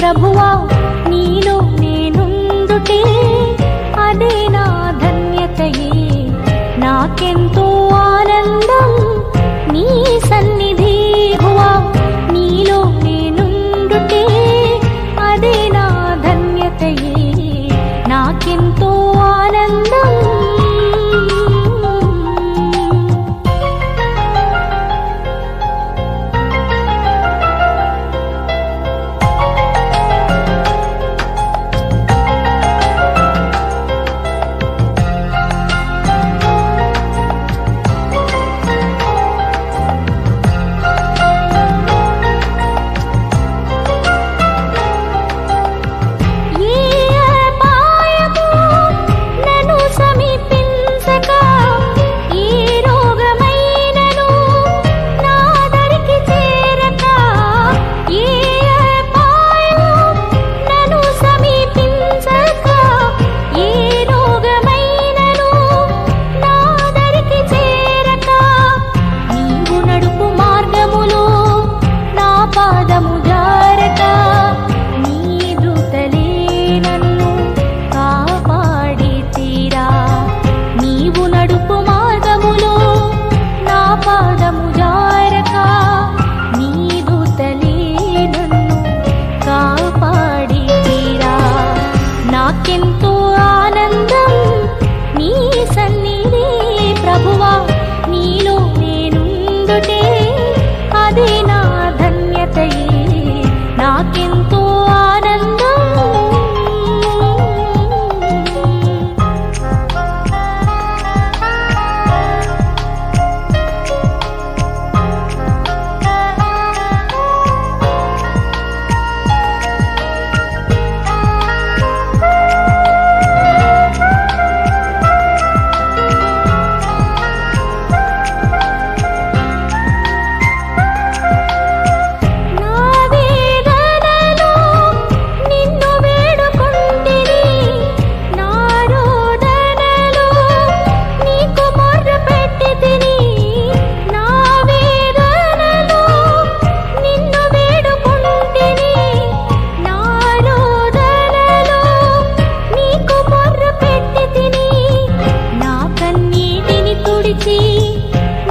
ప్రభువా నీలో నేనుందుటే అదే నా ధన్యతయే నాకెంతో ఆనందం నీ సన్నిధి ప్రభువా నీలో నేనుందుటే అదే నా ధన్యతయే నాకెంతో ఆనందం నాకెంతో ఆనందం నీ సన్నిధి ప్రభువా నీలో నేనుందుటే అదే నా ధన్యతయే నాకెంతో ఆనందం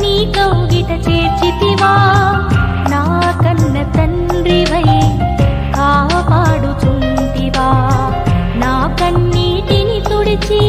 నీ కౌగిట చేర్చితివా నా కన్న తండ్రివై కాపాడుచుంటివా నా కన్నీటిని తుడిచి